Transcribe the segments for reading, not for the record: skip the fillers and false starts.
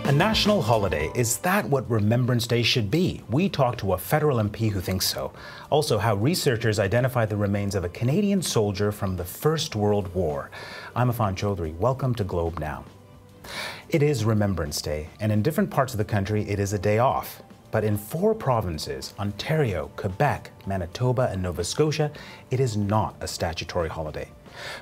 A national holiday, is that what Remembrance Day should be? We talked to a federal MP who thinks so. Also, how researchers identify the remains of a Canadian soldier from the First World War. I'm Affan Chowdhry. Welcome to Globe Now. It is Remembrance Day, and in different parts of the country, it is a day off. But in 4 provinces, Ontario, Quebec, Manitoba, and Nova Scotia, it is not a statutory holiday.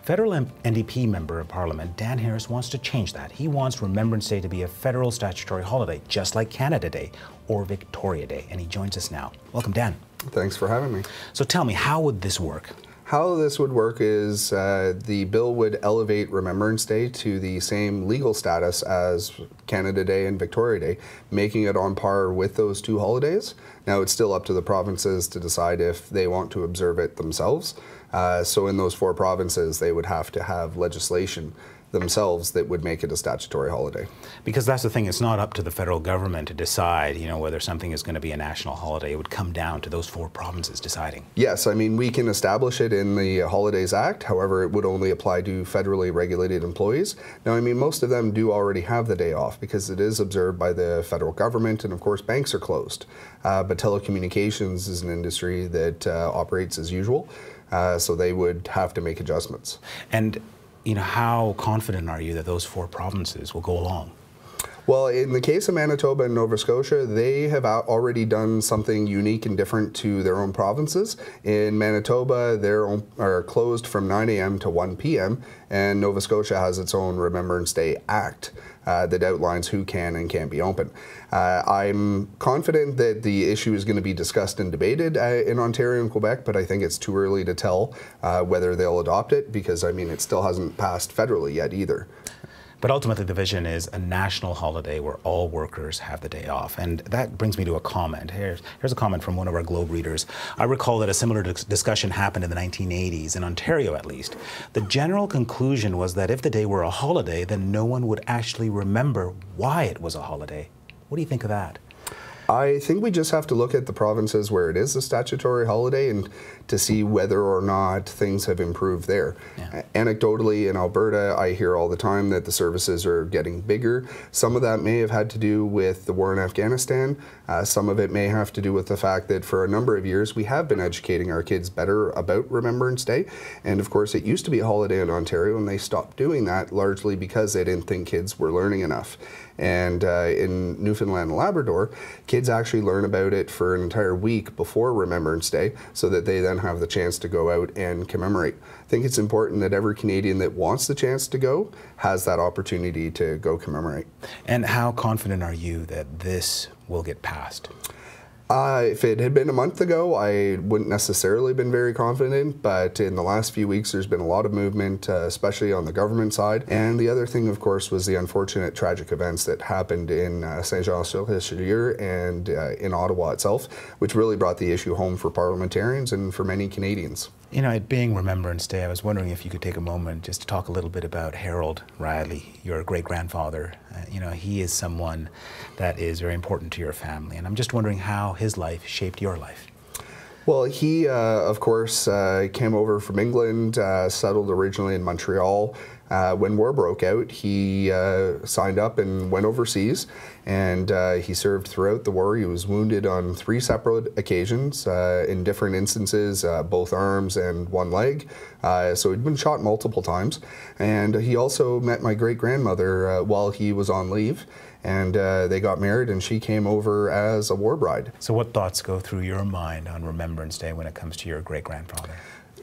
Federal NDP Member of Parliament Dan Harris wants to change that. He wants Remembrance Day to be a federal statutory holiday, just like Canada Day or Victoria Day. And he joins us now. Welcome, Dan. Thanks for having me. So tell me, how would this work? How this would work is the bill would elevate Remembrance Day to the same legal status as Canada Day and Victoria Day, making it on par with those 2 holidays. Now, it's still up to the provinces to decide if they want to observe it themselves. So in those 4 provinces, they would have to have legislation themselves that would make it a statutory holiday. Because that's the thing, it's not up to the federal government to decide, whether something is going to be a national holiday. It would come down to those 4 provinces deciding. Yes, I mean, we can establish it in the Holidays Act. However, it would only apply to federally regulated employees. Now, I mean, most of them do already have the day off because it is observed by the federal government, and of course, banks are closed. But telecommunications is an industry that operates as usual, so they would have to make adjustments. And how confident are you that those 4 provinces will go along? Well, in the case of Manitoba and Nova Scotia, they have already done something unique and different to their own provinces. In Manitoba, they're closed from 9 a.m. to 1 p.m., and Nova Scotia has its own Remembrance Day Act that outlines who can and can't be open. I'm confident that the issue is going to be discussed and debated in Ontario and Quebec, but I think it's too early to tell whether they'll adopt it because, I mean, it still hasn't passed federally yet either. But ultimately, the vision is a national holiday where all workers have the day off. And that brings me to a comment. Here's a comment from one of our Globe readers. I recall that a similar discussion happened in the 1980s, in Ontario at least. The general conclusion was that if the day were a holiday, then no one would actually remember why it was a holiday. What do you think of that? I think we just have to look at the provinces where it is a statutory holiday and to see whether or not things have improved there. Yeah. Anecdotally, in Alberta, I hear all the time that the services are getting bigger. Some of that may have had to do with the war in Afghanistan. Some of it may have to do with the fact that for a number of years we have been educating our kids better about Remembrance Day. And of course, it used to be a holiday in Ontario, and they stopped doing that largely because they didn't think kids were learning enough. And in Newfoundland and Labrador, kids actually learn about it for an entire week before Remembrance Day so that they then have the chance to go out and commemorate. I think it's important that every Canadian that wants the chance to go has that opportunity to go commemorate. And how confident are you that this will get passed? If it had been a month ago, I wouldn't necessarily have been very confident, but in the last few weeks there's been a lot of movement, especially on the government side. And the other thing, of course, was the unfortunate tragic events that happened in Saint-Jean-sur-Richelieu and in Ottawa itself, which really brought the issue home for parliamentarians and for many Canadians. It being Remembrance Day, I was wondering if you could take a moment just to talk a little bit about Harold Riley, your great-grandfather. He is someone that is very important to your family, and I'm just wondering how his life shaped your life. Well, he, of course, came over from England, settled originally in Montreal. When war broke out, he signed up and went overseas, and he served throughout the war. He was wounded on 3 separate occasions, in different instances, both arms and 1 leg. So he'd been shot multiple times. And he also met my great-grandmother while he was on leave, and they got married, and she came over as a war bride. So what thoughts go through your mind on Remembrance Day when it comes to your great-grandfather?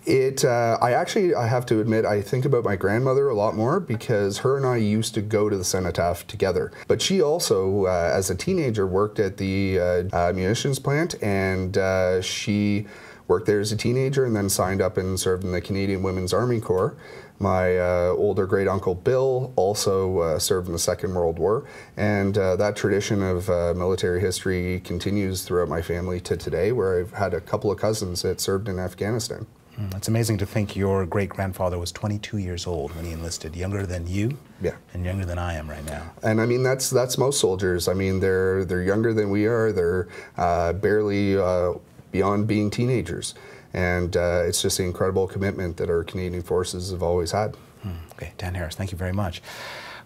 I have to admit, I think about my grandmother a lot more because her and I used to go to the cenotaph together. But she also, as a teenager, worked at the munitions plant, and she worked there as a teenager and then signed up and served in the Canadian Women's Army Corps. My older great-uncle Bill also served in the Second World War, and that tradition of military history continues throughout my family to today, where I've had a couple of cousins that served in Afghanistan. It's amazing to think your great-grandfather was 22 years old when he enlisted, younger than you, yeah, and younger than I am right now. And I mean, that's most soldiers. I mean, they're younger than we are. They're barely beyond being teenagers. And it's just the incredible commitment that our Canadian forces have always had. Okay, Dan Harris, thank you very much.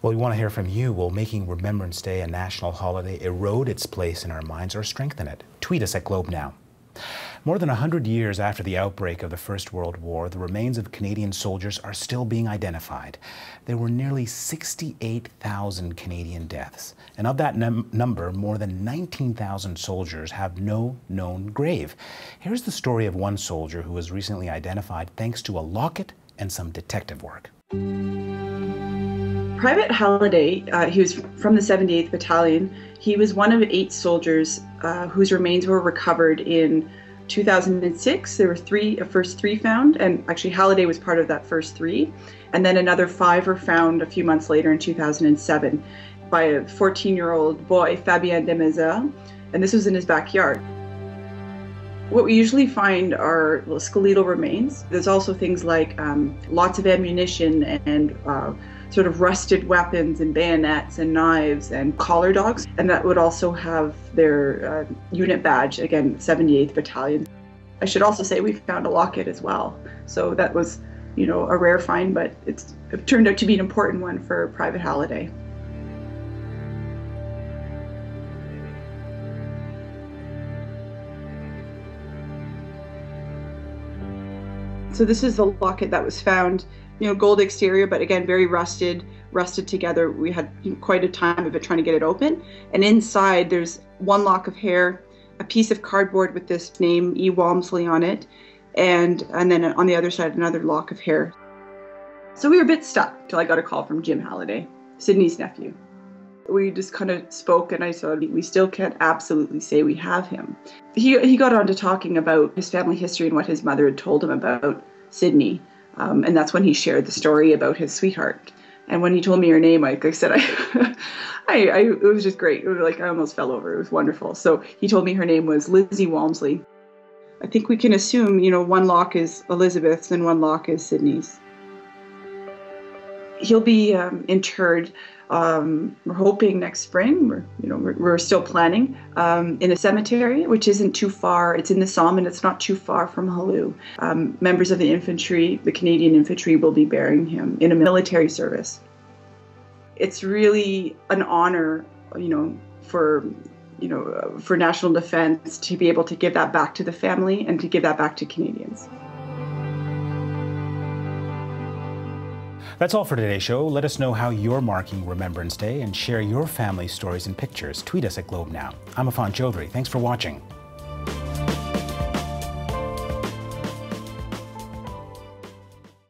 Well, we want to hear from you. Will making Remembrance Day a national holiday erode its place in our minds or strengthen it? Tweet us at Globe Now. More than 100 years after the outbreak of the First World War, the remains of Canadian soldiers are still being identified. There were nearly 68,000 Canadian deaths, and of that number, more than 19,000 soldiers have no known grave. Here's the story of one soldier who was recently identified thanks to a locket and some detective work. Private Halliday, he was from the 78th Battalion. He was one of 8 soldiers whose remains were recovered in 2006. There were first three found, and actually Halliday was part of that first 3. And then another 5 were found a few months later in 2007 by a 14-year-old boy, Fabien Demezel, and this was in his backyard. What we usually find are skeletal remains. There's also things like lots of ammunition and sort of rusted weapons and bayonets and knives and collar dogs. And that would also have their unit badge, again, 78th Battalion. I should also say we found a locket as well. So that was, a rare find, but it turned out to be an important one for Private Halliday. So this is the locket that was found, gold exterior, but again, very rusted together. We had quite a time of it trying to get it open. And inside there's one lock of hair, a piece of cardboard with this name, E. Walmsley, on it, and then on the other side, another lock of hair. So we were a bit stuck till I got a call from Jim Halliday, Sydney's nephew. We just kind of spoke, and I said, we still can't absolutely say we have him. He got on to talking about his family history and what his mother had told him about Sydney. And that's when he shared the story about his sweetheart. And when he told me her name, like I said, it was just great. It was like I almost fell over. It was wonderful. So he told me her name was Lizzie Walmsley. I think we can assume, one lock is Elizabeth's and one lock is Sydney's. He'll be interred. We're hoping next spring. We're still planning in a cemetery, which isn't too far. It's in the Somme, and it's not too far from Hallu. Members of the infantry, the Canadian infantry, will be burying him in a military service. It's really an honor, for national defense to be able to give that back to the family and to give that back to Canadians. That's all for today's show. Let us know how you're marking Remembrance Day and share your family stories and pictures. Tweet us at Globe Now. I'm Affan Chowdhry. Thanks for watching.